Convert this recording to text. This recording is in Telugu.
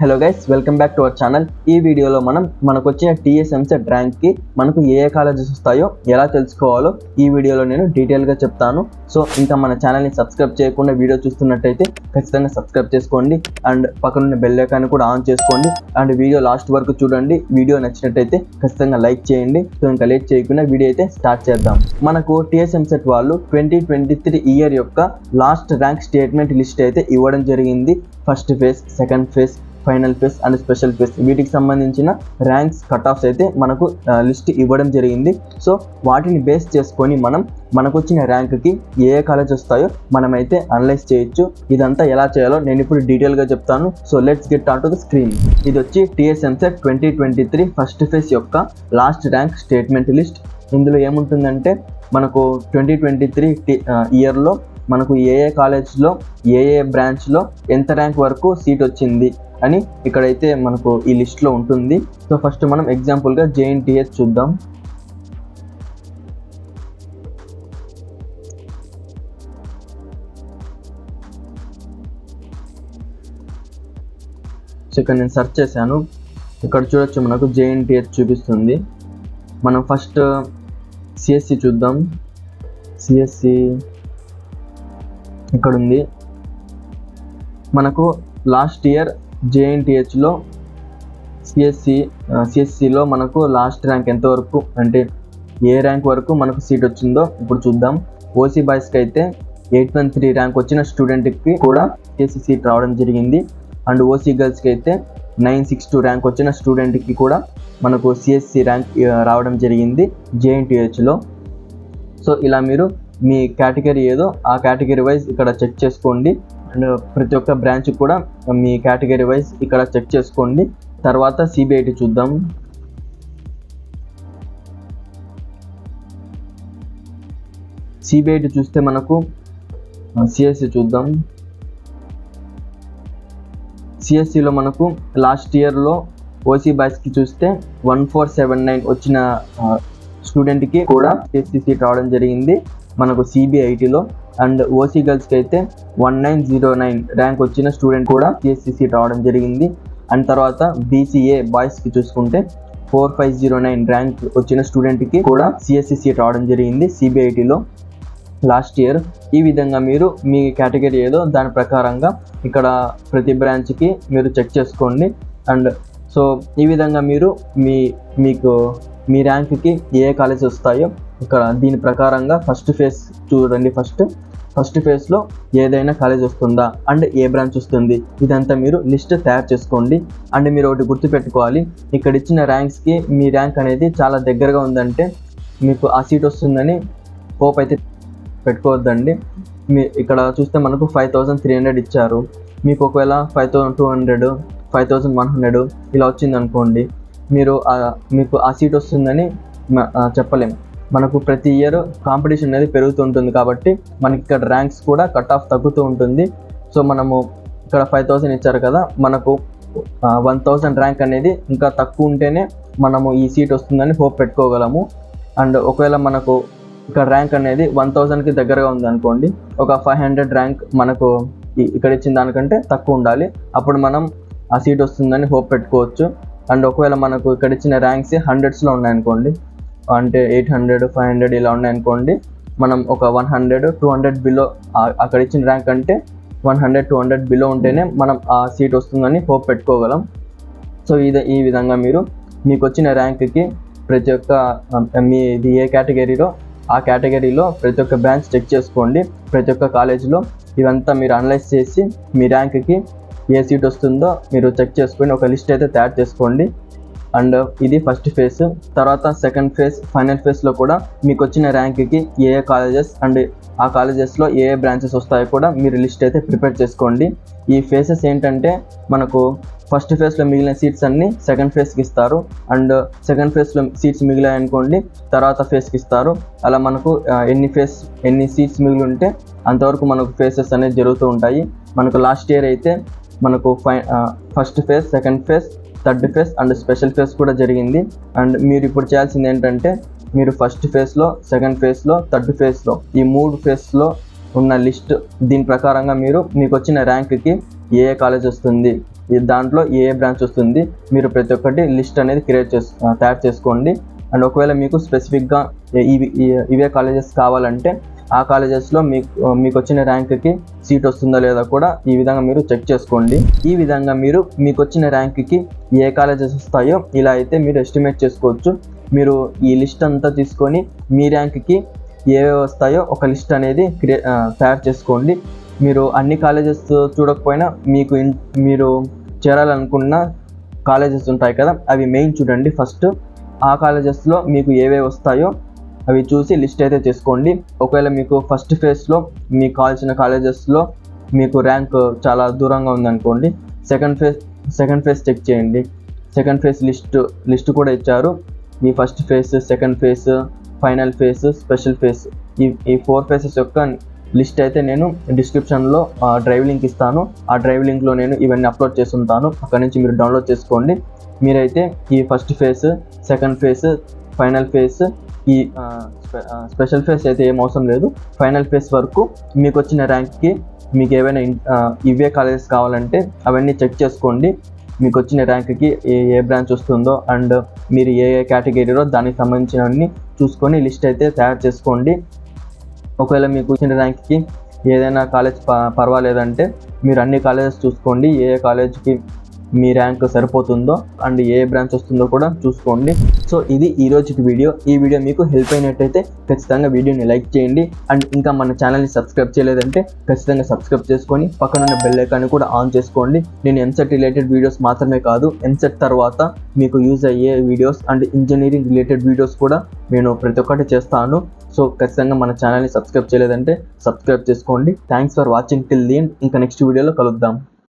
Hello guys, welcome back to our channel. ఈ వీడియోలో మనకు వచ్చిన టీఎస్ ఎంసెట్ ర్యాంక్కి మనకు ఏ కాలేజెస్ వస్తాయో ఎలా తెలుసుకోవాలో ఈ వీడియోలో నేను డీటెయిల్గా చెప్తాను. సో ఇంకా మన ఛానల్ని సబ్స్క్రైబ్ చేయకుండా వీడియో చూస్తున్నట్టయితే ఖచ్చితంగా సబ్స్క్రైబ్ చేసుకోండి అండ్ పక్కనున్న బెల్ ఐకాన్ కూడా ఆన్ చేసుకోండి అండ్ వీడియో లాస్ట్ వరకు చూడండి. వీడియో నచ్చినట్టయితే ఖచ్చితంగా లైక్ చేయండి. సో ఇంకా లేట్ చేయకుండా వీడియో అయితే స్టార్ట్ చేద్దాం. మనకు టీఎస్ ఎంసెట్ వాళ్ళు 2023 ఇయర్ యొక్క లాస్ట్ ర్యాంక్ స్టేట్మెంట్ లిస్ట్ అయితే ఇవ్వడం జరిగింది. First phase, second phase, final phase and special phase వీటికి సంబంధించిన ర్యాంక్స్ కట్ ఆఫ్స్ అయితే మనకు లిస్ట్ ఇవ్వడం జరిగింది. సో వాటిని బేస్ చేసుకొని మనకు వచ్చిన ర్యాంక్కి ఏ కాలేజ్ వస్తాయో మనమైతే అనలైజ్ చేయొచ్చు. ఇదంతా ఎలా చేయాలో నేను ఇప్పుడు డీటెయిల్గా చెప్తాను. So let's get on to the screen. ఇది వచ్చి టీఎస్ ఎంసెట్ 2023 ఫస్ట్ ఫేజ్ యొక్క లాస్ట్ ర్యాంక్ స్టేట్మెంట్ లిస్ట్. ఇందులో ఏముంటుందంటే మనకు 2023 ఇయర్లో మనకు ఏ కాలేజ్లో ఏ బ్రాంచ్లో ఎంత ర్యాంక్ వరకు సీట్ వచ్చింది అని ఇక్కడైతే మనకు ఈ లిస్ట్లో ఉంటుంది. సో ఫస్ట్ మనం ఎగ్జాంపుల్గా జేఎన్టీహెచ్ చూద్దాం. సో ఇక్కడ నేను సెర్చ్ చేశాను. ఇక్కడ చూడొచ్చు మనకు జేఎన్టీహెచ్ చూపిస్తుంది. మనం ఫస్ట్ సిఎస్సి చూద్దాం. సిఎస్సి ఇక్కడ ఉంది. మనకు లాస్ట్ ఇయర్ జేఎన్టీహెచ్లో సిఎస్సిలో మనకు లాస్ట్ ర్యాంక్ ఎంతవరకు అంటే ఏ ర్యాంక్ వరకు మనకు సీట్ వచ్చిందో ఇప్పుడు చూద్దాం. ఓసీ బాయ్స్కి అయితే 813 ర్యాంక్ వచ్చిన స్టూడెంట్కి కూడా సిఎస్సి సీట్ రావడం జరిగింది అండ్ ఓసీ గర్ల్స్కి అయితే 962 ర్యాంక్ వచ్చిన స్టూడెంట్కి కూడా మనకు సిఎస్సి ర్యాంక్ రావడం జరిగింది జేఎన్టీహెచ్లో. సో ఇలా మీరు మీ కేటగిరీ ఏదో ఆ కేటగిరీ వైజ్ ఇక్కడ చెక్ చేసుకోండి అండ్ ప్రతి ఒక్క బ్రాంచ్ కూడా మీ కేటగిరీ వైజ్ ఇక్కడ చెక్ చేసుకోండి. తర్వాత సిబిఐటి చూద్దాం. సిబిఐటి చూస్తే మనకు సిఎస్సి చూద్దాం. సిఎస్సిలో మనకు లాస్ట్ ఇయర్లో ఓసీ బాయ్స్కి చూస్తే 1479 వచ్చిన స్టూడెంట్కి కూడా సిఎస్సి సీట్ రావడం జరిగింది మనకు సిబిఐటిలో. అండ్ ఓసీ గర్ల్స్కి అయితే 1909 ర్యాంక్ వచ్చిన స్టూడెంట్ కూడా సిఎస్సి సీట్ రావడం జరిగింది. అండ్ తర్వాత బీసీఏ బాయ్స్కి చూసుకుంటే 4509 ర్యాంక్ వచ్చిన స్టూడెంట్కి కూడా సిఎస్సి సీట్ రావడం జరిగింది సిబిఐటిలో లాస్ట్ ఇయర్. ఈ విధంగా మీరు మీ కేటగిరీ ఏదో దాని ప్రకారంగా ఇక్కడ ప్రతి బ్రాంచ్కి మీరు చెక్ చేసుకోండి. అండ్ సో ఈ విధంగా మీరు మీ ర్యాంక్కి ఏ కాలేజ్ వస్తాయో ఇక్కడ దీని ప్రకారంగా ఫస్ట్ ఫేజ్ చూడండి. ఫస్ట్ ఫేజ్లో ఏదైనా కాలేజ్ వస్తుందా అండ్ ఏ బ్రాంచ్ వస్తుంది ఇదంతా మీరు లిస్ట్ తయారు చేసుకోండి. అండ్ మీరు ఒకటి గుర్తుపెట్టుకోవాలి, ఇక్కడ ఇచ్చిన ర్యాంక్స్కి మీ ర్యాంక్ అనేది చాలా దగ్గరగా ఉందంటే మీకు ఆ సీట్ వస్తుందని హోప్ అయితే పెట్టుకోవద్దండి. ఇక్కడ చూస్తే మనకు 5300 ఇచ్చారు. మీకు ఒకవేళ 5200, 5100 ఇలా వచ్చింది అనుకోండి, మీకు ఆ సీట్ వస్తుందని చెప్పలేము. మనకు ప్రతి ఇయర్ కాంపిటీషన్ అనేది పెరుగుతుంటుంది కాబట్టి మనకి ఇక్కడ ర్యాంక్స్ కూడా కట్ ఆఫ్ తగ్గుతూ ఉంటుంది. సో మనము ఇక్కడ 5000 ఇచ్చారు కదా, మనకు 1000 ర్యాంక్ అనేది ఇంకా తక్కువ ఉంటేనే మనము ఈ సీట్ వస్తుందని హోప్ పెట్టుకోగలము. అండ్ ఒకవేళ మనకు ఇక్కడ ర్యాంక్ అనేది 1000కి దగ్గరగా ఉంది అనుకోండి, ఒక 500 ర్యాంక్ మనకు ఇక్కడ ఇచ్చిన దానికంటే తక్కువ ఉండాలి, అప్పుడు మనం ఆ సీట్ వస్తుందని హోప్ పెట్టుకోవచ్చు. అండ్ ఒకవేళ మనకు ఇక్కడ ఇచ్చిన ర్యాంక్స్ 100స్లో ఉన్నాయనుకోండి, అంటే 800, 500 ఇలా ఉన్నాయనుకోండి, మనం ఒక 100, 200 బిలో అక్కడ ఇచ్చిన ర్యాంక్ అంటే 100, 200 బిలో ఉంటేనే మనం ఆ సీట్ వస్తుందని హోప్ పెట్టుకోగలం. సో ఈ విధంగా మీకు వచ్చిన ర్యాంక్కి ప్రతి ఒక్క మీది ఏ కేటగిరీలో ఆ కేటగిరీలో ప్రతి ఒక్క బ్రాంచ్ చెక్ చేసుకోండి. ప్రతి ఒక్క కాలేజీలో ఇవంతా మీరు అనలైజ్ చేసి మీ ర్యాంక్కి ఏ సీట్ వస్తుందో మీరు చెక్ చేసుకొని ఒక లిస్ట్ అయితే తయారు చేసుకోండి. అండ్ ఇది ఫస్ట్ ఫేజ్. తర్వాత సెకండ్ ఫేజ్, ఫైనల్ ఫేజ్లో కూడా మీకు వచ్చిన ర్యాంక్కి ఏ కాలేజెస్ అండ్ ఆ కాలేజెస్లో ఏ బ్రాంచెస్ వస్తాయో కూడా మీరు లిస్ట్ అయితే ప్రిపేర్ చేసుకోండి. ఈ ఫేజెస్ ఏంటంటే మనకు ఫస్ట్ ఫేజ్లో మిగిలిన సీట్స్ అన్నీ సెకండ్ ఫేజ్కి ఇస్తారు అండ్ సెకండ్ ఫేజ్లో సీట్స్ మిగిలాయి అనుకోండి తర్వాత ఫేజ్కి ఇస్తారు. అలా మనకు ఎన్ని సీట్స్ మిగిలి ఉంటే అంతవరకు మనకు ఫేజెస్ అనేది జరుగుతూ ఉంటాయి. మనకు లాస్ట్ ఇయర్ అయితే మనకు first phase, second phase, third phase and special phase కూడా జరిగింది. అండ్ మీరు ఇప్పుడు చేయాల్సింది ఏంటంటే మీరు ఫస్ట్ ఫేజ్లో, సెకండ్ ఫేజ్లో, థర్డ్ ఫేజ్లో ఈ 3 ఫేజ్లో ఉన్న లిస్ట్ దీని ప్రకారంగా మీకు వచ్చిన ర్యాంక్కి ఏ కాలేజ్ వస్తుంది, దాంట్లో ఏ బ్రాంచ్ వస్తుంది మీరు ప్రతి ఒక్కటి లిస్ట్ అనేది తయారు చేసుకోండి. అండ్ ఒకవేళ మీకు స్పెసిఫిక్గా ఇవే కాలేజెస్ కావాలంటే ఆ కాలేజెస్లో మీకు వచ్చిన ర్యాంక్కి సీట్ వస్తుందో లేదా కూడా ఈ విధంగా మీరు చెక్ చేసుకోండి. ఈ విధంగా మీరు మీకు వచ్చిన ర్యాంక్కి ఏ కాలేజెస్ వస్తాయో ఇలా అయితే మీరు ఎస్టిమేట్ చేసుకోవచ్చు. మీరు ఈ లిస్ట్ అంతా తీసుకొని మీ ర్యాంక్కి ఏవే వస్తాయో ఒక లిస్ట్ అనేది తయారు చేసుకోండి. మీరు అన్ని కాలేజెస్ చూడకపోయినా మీరు చేరాలనుకున్న కాలేజెస్ ఉంటాయి కదా, అవి మెయిన్ చూడండి ఫస్ట్. ఆ కాలేజెస్లో మీకు ఏవే వస్తాయో అవి చూసి లిస్ట్ అయితే చేసుకోండి. ఒకవేళ మీకు ఫస్ట్ ఫేజ్లో మీకు కావాల్సిన కాలేజెస్లో మీకు ర్యాంక్ చాలా దూరంగా ఉందనుకోండి, సెకండ్ ఫేజ్ చెక్ చేయండి. సెకండ్ ఫేజ్ లిస్ట్ కూడా ఇచ్చారు. ఈ first phase, second phase, final phase, special phase, ఈ 4 ఫేజెస్ యొక్క లిస్ట్ అయితే నేను డిస్క్రిప్షన్లో డ్రైవ్ లింక్ ఇస్తాను. ఆ డ్రైవ్ లింక్లో నేను ఇవన్నీ అప్లోడ్ చేసి ఉంటాను. అక్కడ నుంచి మీరు డౌన్లోడ్ చేసుకోండి. మీరైతే ఈ first phase, second phase, final phase, ఈ స్పెషల్ ఫేజ్ అయితే ఏం అవసరం లేదు. ఫైనల్ ఫేజ్ వరకు మీకు వచ్చిన ర్యాంక్కి మీకు ఏవైనా ఇవే కాలేజెస్ కావాలంటే అవన్నీ చెక్ చేసుకోండి. మీకు వచ్చిన ర్యాంక్కి ఏ బ్రాంచ్ వస్తుందో అండ్ మీరు ఏ కేటగిరీలో దానికి సంబంధించినవన్నీ చూసుకొని లిస్ట్ అయితే తయారు చేసుకోండి. ఒకవేళ మీకు వచ్చిన ర్యాంక్కి ఏదైనా కాలేజ్ పర్వాలేదంటే మీరు అన్ని కాలేజెస్ చూసుకోండి. ఏ కాలేజ్కి మీ ర్యాంక్ సరిపోతుందో అండ్ ఏ బ్రాంచ్ వస్తుందో కూడా చూసుకోండి. సో ఇది ఈ రోజుకి వీడియో. ఈ వీడియో మీకు హెల్ప్ అయినట్టయితే ఖచ్చితంగా వీడియోని లైక్ చేయండి. అండ్ ఇంకా మన ఛానల్ని సబ్స్క్రైబ్ చేయలేదంటే ఖచ్చితంగా సబ్స్క్రైబ్ చేసుకొని పక్కనున్న బెల్ ఐకాన్ని కూడా ఆన్ చేసుకోండి. నేను ఎంసెట్ రిలేటెడ్ వీడియోస్ మాత్రమే కాదు, ఎంసెట్ తర్వాత మీకు యూజ్ అయ్యే videos and engineering related videos కూడా నేను ప్రతి ఒక్కటి చేస్తాను. సో ఖచ్చితంగా మన ఛానల్ని సబ్స్క్రైబ్ చేయలేదంటే సబ్స్క్రైబ్ చేసుకోండి. Thanks for watching till the end. ఇంకా నెక్స్ట్ వీడియోలో కలుద్దాం.